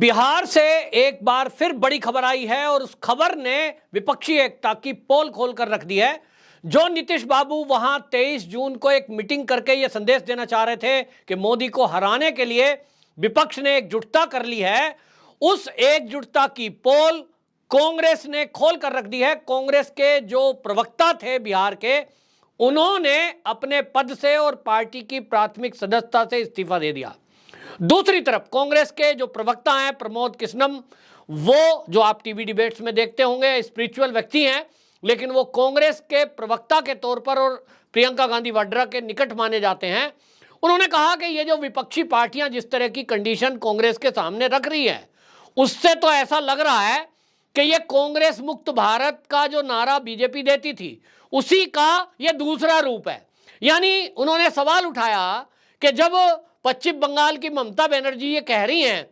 बिहार से एक बार फिर बड़ी खबर आई है और उस खबर ने विपक्षी एकता की पोल खोलकर रख दी है। जो नीतीश बाबू वहां 23 जून को एक मीटिंग करके यह संदेश देना चाह रहे थे कि मोदी को हराने के लिए विपक्ष ने एकजुटता कर ली है, उस एकजुटता की पोल कांग्रेस ने खोल कर रख दी है। कांग्रेस के जो प्रवक्ता थे बिहार के, उन्होंने अपने पद से और पार्टी की प्राथमिक सदस्यता से इस्तीफा दे दिया। दूसरी तरफ कांग्रेस के जो प्रवक्ता हैं प्रमोद कृष्णम, वो जो आप टीवी डिबेट्स में देखते होंगे स्पिरिचुअल व्यक्ति हैं, लेकिन वो कांग्रेस के प्रवक्ता के तौर पर और प्रियंका गांधी वाड्रा के निकट माने जाते हैं। उन्होंने कहा कि ये जो विपक्षी पार्टियां जिस तरह की कंडीशन कांग्रेस के सामने रख रही है, उससे तो ऐसा लग रहा है कि ये कांग्रेस मुक्त भारत का जो नारा बीजेपी देती थी उसी का ये दूसरा रूप है। यानी उन्होंने सवाल उठाया कि जब पश्चिम बंगाल की ममता बनर्जी ये कह रही हैं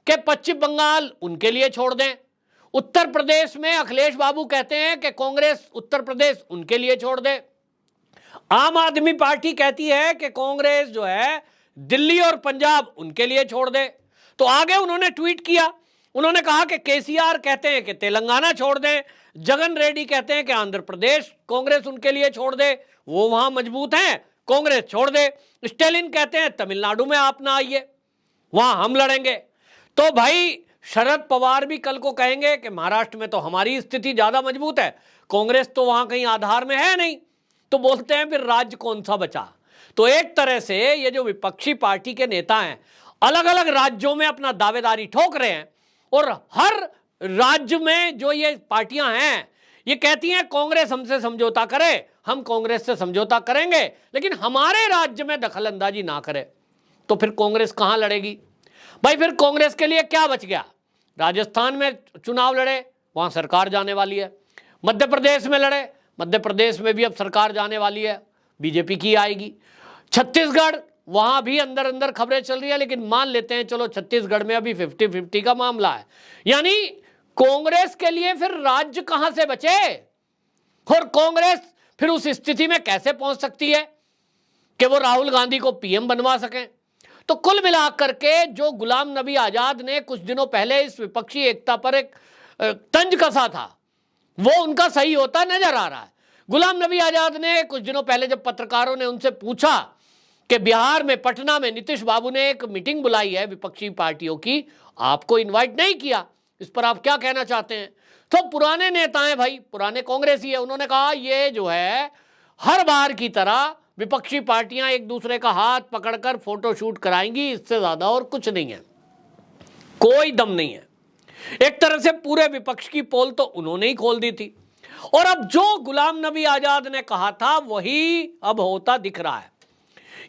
कि पश्चिम बंगाल उनके लिए छोड़ दें, उत्तर प्रदेश में अखिलेश बाबू कहते हैं कि कांग्रेस उत्तर प्रदेश उनके लिए छोड़ दे, आम आदमी पार्टी कहती है कि कांग्रेस जो है दिल्ली और पंजाब उनके लिए छोड़ दे, तो आगे उन्होंने ट्वीट किया। उन्होंने कहा कि केसीआर कहते हैं कि तेलंगाना छोड़ दें, जगन रेड्डी कहते हैं कि आंध्र प्रदेश कांग्रेस उनके लिए छोड़ दे, वो वहां मजबूत हैं, कांग्रेस छोड़ दे। स्टेलिन कहते हैं तमिलनाडु में आप ना आइए, वहां हम लड़ेंगे। तो भाई शरद पवार भी कल को कहेंगे कि महाराष्ट्र में तो हमारी स्थिति ज्यादा मजबूत है, कांग्रेस तो वहां कहीं आधार में है नहीं, तो बोलते हैं फिर राज्य कौन सा बचा। तो एक तरह से ये जो विपक्षी पार्टी के नेता हैं अलग अलग राज्यों में अपना दावेदारी ठोक रहे हैं, और हर राज्य में जो ये पार्टियां हैं ये कहती हैं कांग्रेस हमसे समझौता करे, हम कांग्रेस से समझौता करेंगे, लेकिन हमारे राज्य में दखल अंदाजी ना करे। तो फिर कांग्रेस कहां लड़ेगी भाई? फिर कांग्रेस के लिए क्या बच गया? राजस्थान में चुनाव लड़े, वहां सरकार जाने वाली है। मध्य प्रदेश में लड़े, मध्य प्रदेश में भी अब सरकार जाने वाली है, बीजेपी की आएगी। छत्तीसगढ़, वहां भी अंदर अंदर खबरें चल रही है, लेकिन मान लेते हैं चलो छत्तीसगढ़ में अभी 50-50 का मामला है। यानी कांग्रेस के लिए फिर राज्य कहां से बचे, और कांग्रेस फिर उस स्थिति में कैसे पहुंच सकती है कि वो राहुल गांधी को पीएम बनवा सकें। तो कुल मिलाकर के जो गुलाम नबी आजाद ने कुछ दिनों पहले इस विपक्षी एकता पर एक तंज कसा था, वो उनका सही होता नजर आ रहा है। गुलाम नबी आजाद ने कुछ दिनों पहले जब पत्रकारों ने उनसे पूछा कि बिहार में पटना में नीतीश बाबू ने एक मीटिंग बुलाई है विपक्षी पार्टियों की, आपको इनवाइट नहीं किया, इस पर आप क्या कहना चाहते हैं? तो पुराने नेता हैं भाई, पुराने कांग्रेसी है, उन्होंने कहा ये जो है हर बार की तरह विपक्षी पार्टियां एक दूसरे का हाथ पकड़कर फोटो शूट कराएंगी, इससे ज्यादा और कुछ नहीं है, कोई दम नहीं है। एक तरह से पूरे विपक्ष की पोल तो उन्होंने ही खोल दी थी, और अब जो गुलाम नबी आजाद ने कहा था वही अब होता दिख रहा है।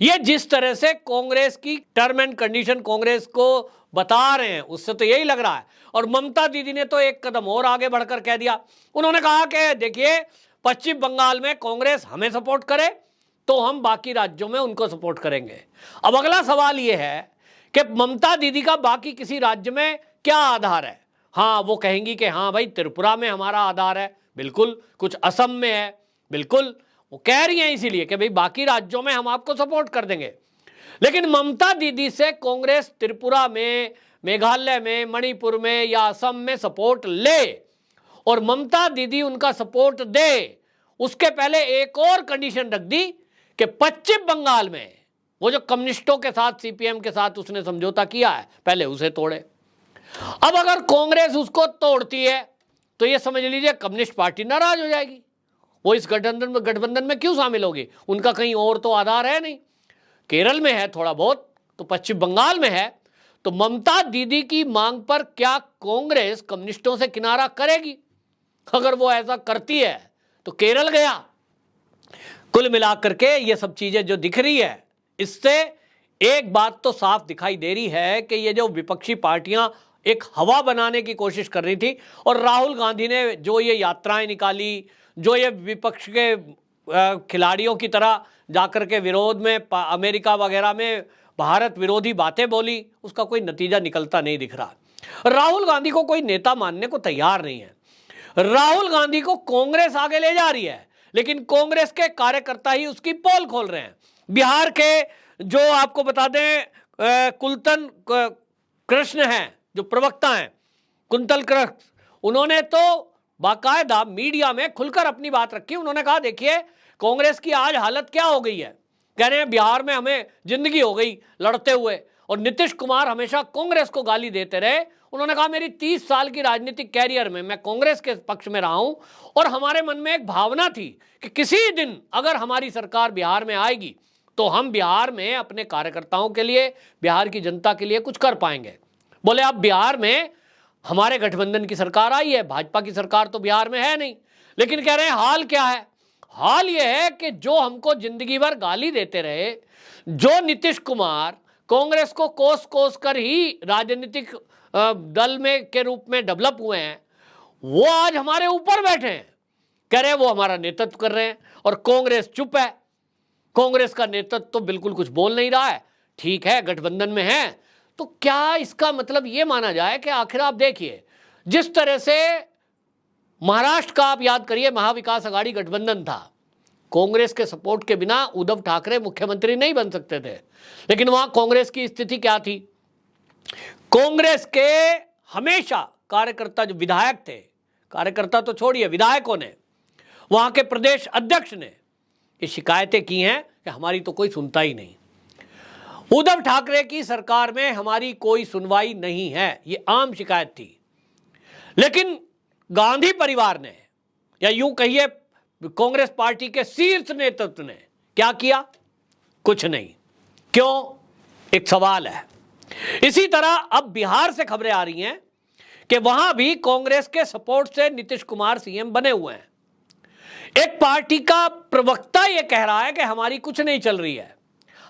ये जिस तरह से कांग्रेस की टर्म एंड कंडीशन कांग्रेस को बता रहे हैं, उससे तो यही लग रहा है। और ममता दीदी ने तो एक कदम और आगे बढ़कर कह दिया, उन्होंने कहा कि देखिए पश्चिम बंगाल में कांग्रेस हमें सपोर्ट करे तो हम बाकी राज्यों में उनको सपोर्ट करेंगे। अब अगला सवाल यह है कि ममता दीदी का बाकी किसी राज्य में क्या आधार है? हाँ, वो कहेंगी कि हाँ भाई त्रिपुरा में हमारा आधार है, बिल्कुल, कुछ असम में है, बिल्कुल, वो कह रही हैं इसीलिए कि भाई बाकी राज्यों में हम आपको सपोर्ट कर देंगे। लेकिन ममता दीदी से कांग्रेस त्रिपुरा में, मेघालय में, मणिपुर में या असम में सपोर्ट ले, और ममता दीदी उनका सपोर्ट दे, उसके पहले एक और कंडीशन रख दी कि पश्चिम बंगाल में वो जो कम्युनिस्टों के साथ, सीपीएम के साथ उसने समझौता किया है, पहले उसे तोड़े। अब अगर कांग्रेस उसको तोड़ती है तो ये समझ लीजिए कम्युनिस्ट पार्टी नाराज हो जाएगी, वो इस गठबंधन में क्यों शामिल होगी? उनका कहीं और तो आधार है नहीं, केरल में है थोड़ा बहुत, तो पश्चिम बंगाल में है। तो ममता दीदी की मांग पर क्या कांग्रेस कम्युनिस्टों से किनारा करेगी? अगर वो ऐसा करती है तो केरल गया। कुल मिलाकर के ये सब चीजें जो दिख रही है, इससे एक बात तो साफ दिखाई दे रही है कि ये जो विपक्षी पार्टियां एक हवा बनाने की कोशिश कर रही थी, और राहुल गांधी ने जो ये यात्राएं निकाली, जो ये विपक्ष के खिलाड़ियों की तरह जाकर के विरोध में अमेरिका वगैरह में भारत विरोधी बातें बोली, उसका कोई नतीजा निकलता नहीं दिख रहा। राहुल गांधी को कोई नेता मानने को तैयार नहीं है। राहुल गांधी को कांग्रेस आगे ले जा रही है, लेकिन कांग्रेस के कार्यकर्ता ही उसकी पोल खोल रहे हैं। बिहार के जो आपको बता दें कुलतन कृष्ण हैं, जो प्रवक्ता हैं कुंतल कृष्ण, उन्होंने तो बाकायदा मीडिया में खुलकर अपनी बात रखी। उन्होंने कहा देखिए कांग्रेस की आज हालत क्या हो गई है, कह रहे हैं बिहार में हमें जिंदगी हो गई लड़ते हुए, और नीतीश कुमार हमेशा कांग्रेस को गाली देते रहे। उन्होंने कहा मेरी 30 साल की राजनीतिक कैरियर में मैं कांग्रेस के पक्ष में रहा हूं, और हमारे मन में एक भावना थी कि किसी दिन अगर हमारी सरकार बिहार में आएगी तो हम बिहार में अपने कार्यकर्ताओं के लिए, बिहार की जनता के लिए कुछ कर पाएंगे। बोले अब बिहार में हमारे गठबंधन की सरकार आई है, भाजपा की सरकार तो बिहार में है नहीं, लेकिन कह रहे हैं हाल क्या है, हाल यह है कि जो हमको जिंदगी भर गाली देते रहे, जो नीतीश कुमार कांग्रेस को कोस कोस कर ही राजनीतिक दल में के रूप में डेवलप हुए हैं, वो आज हमारे ऊपर बैठे हैं। कह रहे हैं वो हमारा नेतृत्व कर रहे हैं और कांग्रेस चुप है, कांग्रेस का नेतृत्व तो बिल्कुल कुछ बोल नहीं रहा है। ठीक है गठबंधन में है, तो क्या इसका मतलब ये माना जाए कि आखिर आप देखिए जिस तरह से महाराष्ट्र का आप याद करिए महाविकास आघाड़ी गठबंधन था, कांग्रेस के सपोर्ट के बिना उद्धव ठाकरे मुख्यमंत्री नहीं बन सकते थे, लेकिन वहां कांग्रेस की स्थिति क्या थी, कांग्रेस के हमेशा कार्यकर्ता जो विधायक थे, कार्यकर्ता तो छोड़िए विधायकों ने, वहां के प्रदेश अध्यक्ष ने ये शिकायतें की हैं कि हमारी तो कोई सुनता ही नहीं, उद्धव ठाकरे की सरकार में हमारी कोई सुनवाई नहीं है, ये आम शिकायत थी। लेकिन गांधी परिवार ने, या यूं कहिए कांग्रेस पार्टी के शीर्ष नेतृत्व ने क्या किया, कुछ नहीं। क्यों, एक सवाल है। इसी तरह अब बिहार से खबरें आ रही हैं कि वहां भी कांग्रेस के सपोर्ट से नीतीश कुमार सीएम बने हुए हैं। एक पार्टी का प्रवक्ता यह कह रहा है कि हमारी कुछ नहीं चल रही है,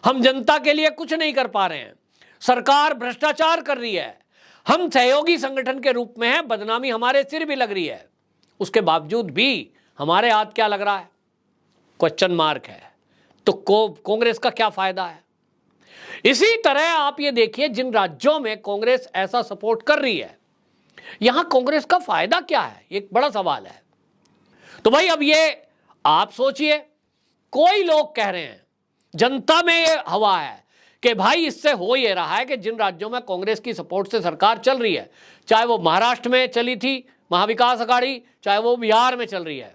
हम जनता के लिए कुछ नहीं कर पा रहे हैं, सरकार भ्रष्टाचार कर रही है, हम सहयोगी संगठन के रूप में हैं, बदनामी हमारे सिर भी लग रही है, उसके बावजूद भी हमारे हाथ क्या लग रहा है, क्वेश्चन मार्क है। तो कांग्रेस का क्या फायदा है। इसी तरह आप ये देखिए जिन राज्यों में कांग्रेस ऐसा सपोर्ट कर रही है, यहां कांग्रेस का फायदा क्या है, एक बड़ा सवाल है। तो भाई अब ये आप सोचिए, कोई लोग कह रहे हैं, जनता में ये हवा है कि भाई इससे हो ये रहा है कि जिन राज्यों में कांग्रेस की सपोर्ट से सरकार चल रही है, चाहे वो महाराष्ट्र में चली थी महाविकास आघाड़ी, चाहे वो बिहार में चल रही है,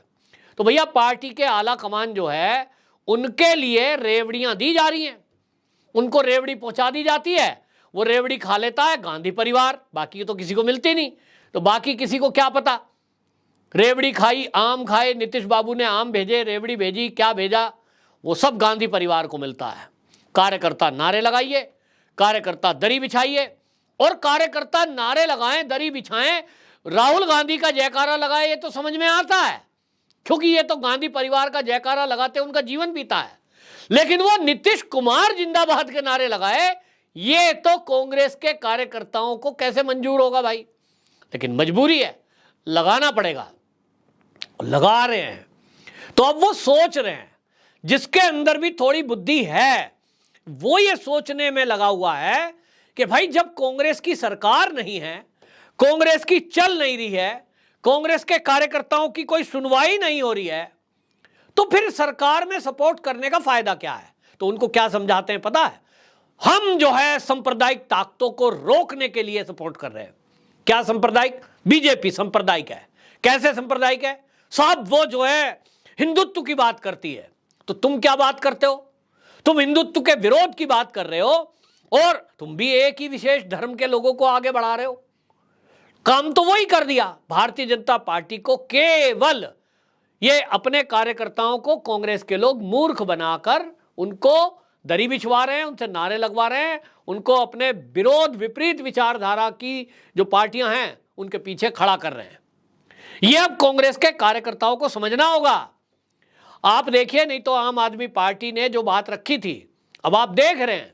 तो भैया पार्टी के आला कमान जो है उनके लिए रेवड़ियां दी जा रही हैं, उनको रेवड़ी पहुंचा दी जाती है, वो रेवड़ी खा लेता है गांधी परिवार, बाकी तो किसी को मिलती नहीं। तो बाकी किसी को क्या पता, रेवड़ी खाई, आम खाए, नीतीश बाबू ने आम भेजे, रेवड़ी भेजी, क्या भेजा, वो सब गांधी परिवार को मिलता है। कार्यकर्ता नारे लगाइए, कार्यकर्ता दरी बिछाइए, और कार्यकर्ता नारे लगाएं, दरी बिछाएं, राहुल गांधी का जयकारा लगाए, ये तो समझ में आता है, क्योंकि ये तो गांधी परिवार का जयकारा लगाते उनका जीवन बीता है। लेकिन वो नीतीश कुमार जिंदाबाद के नारे लगाए, ये तो कांग्रेस के कार्यकर्ताओं को कैसे मंजूर होगा भाई। लेकिन मजबूरी है, लगाना पड़ेगा, लगा रहे हैं। तो अब वो सोच रहे हैं, जिसके अंदर भी थोड़ी बुद्धि है वो ये सोचने में लगा हुआ है कि भाई जब कांग्रेस की सरकार नहीं है, कांग्रेस की चल नहीं रही है, कांग्रेस के कार्यकर्ताओं की कोई सुनवाई नहीं हो रही है, तो फिर सरकार में सपोर्ट करने का फायदा क्या है। तो उनको क्या समझाते हैं पता है, हम जो है सांप्रदायिक ताकतों को रोकने के लिए सपोर्ट कर रहे हैं। क्या सांप्रदायिक, बीजेपी सांप्रदायिक है। कैसे सांप्रदायिक है साहब, वो जो है हिंदुत्व की बात करती है, तो तुम क्या बात करते हो, तुम हिंदुत्व के विरोध की बात कर रहे हो, और तुम भी एक ही विशेष धर्म के लोगों को आगे बढ़ा रहे हो। काम तो वही कर दिया भारतीय जनता पार्टी को, केवल ये अपने कार्यकर्ताओं को कांग्रेस के लोग मूर्ख बनाकर उनको दरी बिछवा रहे हैं, उनसे नारे लगवा रहे हैं, उनको अपने विरोध विपरीत विचारधारा की जो पार्टियां हैं उनके पीछे खड़ा कर रहे हैं। ये अब कांग्रेस के कार्यकर्ताओं को समझना होगा। आप देखिए, नहीं तो आम आदमी पार्टी ने जो बात रखी थी, अब आप देख रहे हैं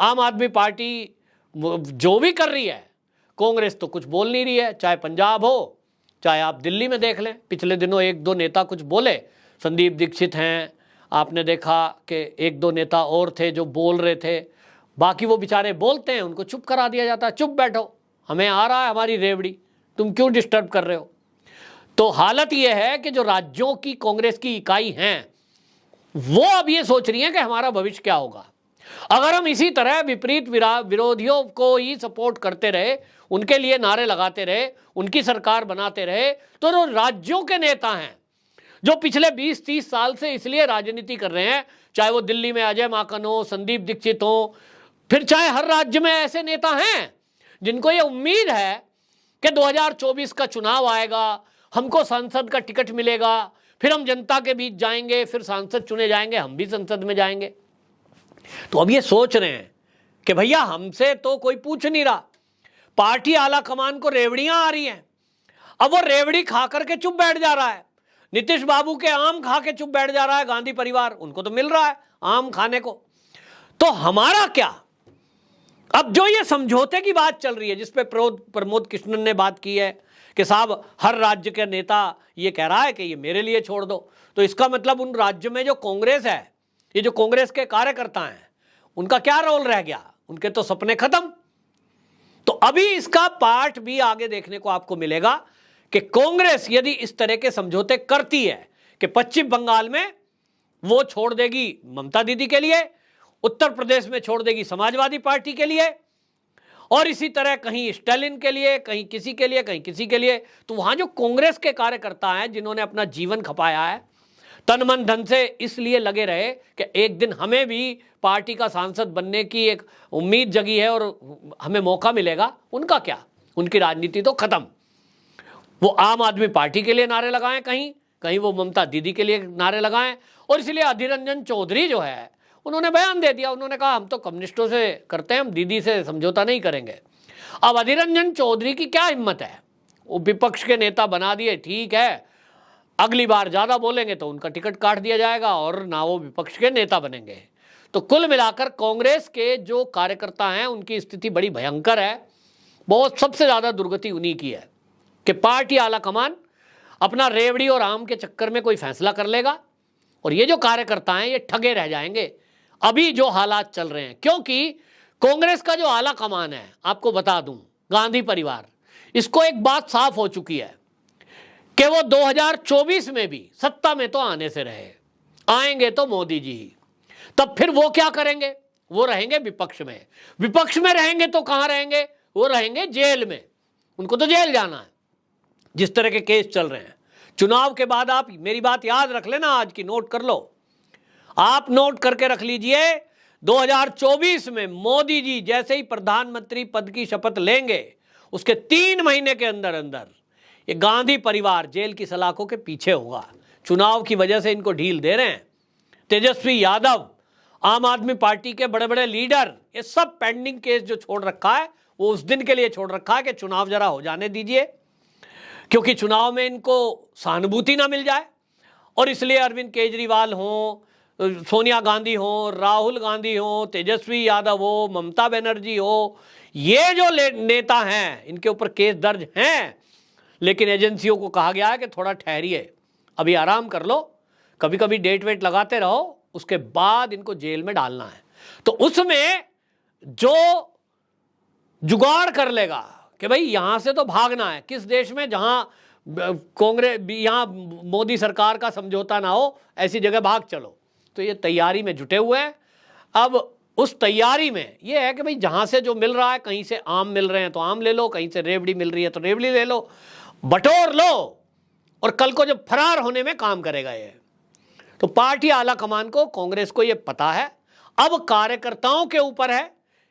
आम आदमी पार्टी जो भी कर रही है, कांग्रेस तो कुछ बोल नहीं रही है। चाहे पंजाब हो, चाहे आप दिल्ली में देख लें, पिछले दिनों एक दो नेता कुछ बोले, संदीप दीक्षित हैं, आपने देखा कि एक दो नेता और थे जो बोल रहे थे, बाकी वो बेचारे बोलते हैं, उनको चुप करा दिया जाता है, चुप बैठो, हमें आ रहा है हमारी रेवड़ी, तुम क्यों डिस्टर्ब कर रहे हो। तो हालत ये है कि जो राज्यों की कांग्रेस की इकाई हैं वो अब ये सोच रही हैं कि हमारा भविष्य क्या होगा। अगर हम इसी तरह विपरीत विरोधियों को ही सपोर्ट करते रहे, उनके लिए नारे लगाते रहे, उनकी सरकार बनाते रहे, तो जो राज्यों के नेता हैं जो पिछले 20-30 साल से इसलिए राजनीति कर रहे हैं, चाहे वो दिल्ली में अजय माकन हो, संदीप दीक्षित हो, फिर चाहे हर राज्य में ऐसे नेता हैं जिनको ये उम्मीद है कि 2024 का चुनाव आएगा, हमको सांसद का टिकट मिलेगा, फिर हम जनता के बीच जाएंगे, फिर सांसद चुने जाएंगे, हम भी संसद में जाएंगे। तो अब ये सोच रहे हैं कि भैया हमसे तो कोई पूछ नहीं रहा, पार्टी आला कमान को रेवड़ियां आ रही हैं, अब वो रेवड़ी खा करके चुप बैठ जा रहा है। नीतीश बाबू के आम खा के चुप बैठ जा रहा है गांधी परिवार, उनको तो मिल रहा है आम खाने को, तो हमारा क्या? अब जो ये समझौते की बात चल रही है, जिसपे प्रमोद कृष्णन ने बात की है कि साहब हर राज्य के नेता ये कह रहा है कि ये मेरे लिए छोड़ दो, तो इसका मतलब उन राज्य में जो कांग्रेस है, ये जो कांग्रेस के कार्यकर्ता हैं, उनका क्या रोल रह गया? उनके तो सपने खत्म। तो अभी इसका पार्ट भी आगे देखने को आपको मिलेगा कि कांग्रेस यदि इस तरह के समझौते करती है कि पश्चिम बंगाल में वो छोड़ देगी ममता दीदी के लिए, उत्तर प्रदेश में छोड़ देगी समाजवादी पार्टी के लिए, और इसी तरह कहीं स्टालिन के लिए, कहीं किसी के लिए, कहीं किसी के लिए, तो वहां जो कांग्रेस के कार्यकर्ता हैं जिन्होंने अपना जीवन खपाया है, तन मन धन से इसलिए लगे रहे कि एक दिन हमें भी पार्टी का सांसद बनने की एक उम्मीद जगी है और हमें मौका मिलेगा, उनका क्या? उनकी राजनीति तो खत्म। वो आम आदमी पार्टी के लिए नारे लगाएं, कहीं कहीं वो ममता दीदी के लिए नारे लगाएं, और इसलिए अधीर रंजन चौधरी जो है उन्होंने बयान दे दिया, उन्होंने कहा हम तो कम्युनिस्टों से करते हैं, हम दीदी से समझौता नहीं करेंगे। अब अधीर रंजन चौधरी की क्या हिम्मत है, वो विपक्ष के नेता बना दिए, ठीक है, अगली बार ज्यादा बोलेंगे तो उनका टिकट काट दिया जाएगा और ना वो विपक्ष के नेता बनेंगे। तो कुल मिलाकर कांग्रेस के जो कार्यकर्ता हैं उनकी स्थिति बड़ी भयंकर है। बहुत सबसे ज्यादा दुर्गति उन्हीं की है कि पार्टी आला कमान अपना रेवड़ी और आम के चक्कर में कोई फैसला कर लेगा और ये जो कार्यकर्ता हैं ये ठगे रह जाएंगे अभी जो हालात चल रहे हैं। क्योंकि कांग्रेस का जो आला कमान है, आपको बता दूं, गांधी परिवार, इसको एक बात साफ हो चुकी है कि वो 2024 में भी सत्ता में तो आने से रहे, आएंगे तो मोदी जी ही, तब फिर वो क्या करेंगे? वो रहेंगे विपक्ष में। विपक्ष में रहेंगे तो कहां रहेंगे? वो रहेंगे जेल में, उनको तो जेल जाना है जिस तरह के केस चल रहे हैं। चुनाव के बाद आप मेरी बात याद रख लेना, आज की नोट कर लो, आप नोट करके रख लीजिए, 2024 में मोदी जी जैसे ही प्रधानमंत्री पद की शपथ लेंगे उसके 3 महीने के अंदर अंदर ये गांधी परिवार जेल की सलाखों के पीछे होगा। चुनाव की वजह से इनको ढील दे रहे हैं। तेजस्वी यादव, आम आदमी पार्टी के बड़े बड़े लीडर, ये सब पेंडिंग केस जो छोड़ रखा है वो उस दिन के लिए छोड़ रखा है कि चुनाव जरा हो जाने दीजिए, क्योंकि चुनाव में इनको सहानुभूति ना मिल जाए। और इसलिए अरविंद केजरीवाल हो, सोनिया गांधी हो, राहुल गांधी हो, तेजस्वी यादव हो, ममता बनर्जी हो, ये जो नेता हैं इनके ऊपर केस दर्ज हैं, लेकिन एजेंसियों को कहा गया है कि थोड़ा ठहरिए, अभी आराम कर लो, कभी कभी डेट वेट लगाते रहो, उसके बाद इनको जेल में डालना है। तो उसमें जो जुगाड़ कर लेगा कि भाई यहां से तो भागना है, किस देश में जहां कांग्रेस, यहां मोदी सरकार का समझौता ना हो, ऐसी जगह भाग चलो, तो ये तैयारी में जुटे हुए हैं। अब उस तैयारी में ये है कि भाई जहां से जो मिल रहा है, कहीं से आम मिल रहे हैं तो आम ले लो, कहीं से रेवड़ी मिल रही है तो रेवड़ी ले लो, बटोर लो, और कल को जब फरार होने में काम करेगा ये। तो पार्टी आला कमान को, कांग्रेस को ये पता है। अब कार्यकर्ताओं के ऊपर है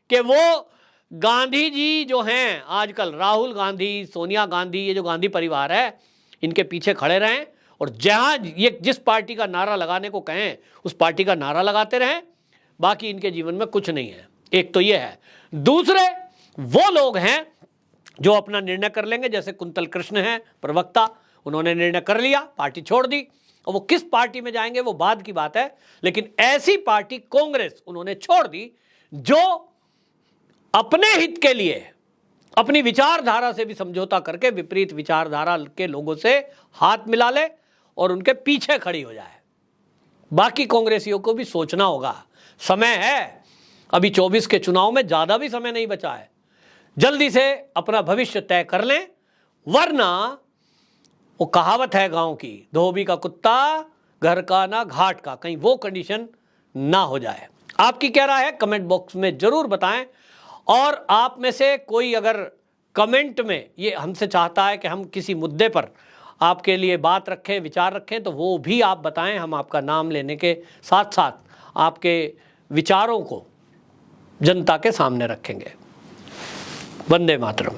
कि वो गांधी जी जो हैं आजकल, राहुल गांधी, सोनिया गांधी, ये जो गांधी परिवार है, इनके पीछे खड़े रहें और जहां ये जिस पार्टी का नारा लगाने को कहें उस पार्टी का नारा लगाते रहें। बाकी इनके जीवन में कुछ नहीं है। एक तो ये है। दूसरे वो लोग हैं जो अपना निर्णय कर लेंगे, जैसे कुंतल कृष्ण हैं प्रवक्ता, उन्होंने निर्णय कर लिया, पार्टी छोड़ दी, और वो किस पार्टी में जाएंगे वो बाद की बात है। लेकिन ऐसी पार्टी कांग्रेस उन्होंने छोड़ दी जो अपने हित के लिए अपनी विचारधारा से भी समझौता करके विपरीत विचारधारा के लोगों से हाथ मिला ले और उनके पीछे खड़ी हो जाए। बाकी कांग्रेसियों को भी सोचना होगा, समय है, अभी 24 के चुनाव में ज्यादा भी समय नहीं बचा है, जल्दी से अपना भविष्य तय कर लें, वरना वो कहावत है गांव की, धोबी का कुत्ता घर का ना घाट का, कहीं वो कंडीशन ना हो जाए। आपकी क्या राय है कमेंट बॉक्स में जरूर बताएं। और आप में से कोई अगर कमेंट में ये हमसे चाहता है कि हम किसी मुद्दे पर आपके लिए बात रखें, विचार रखें, तो वो भी आप बताएं। हम आपका नाम लेने के साथ साथ आपके विचारों को जनता के सामने रखेंगे। वंदे मातरम।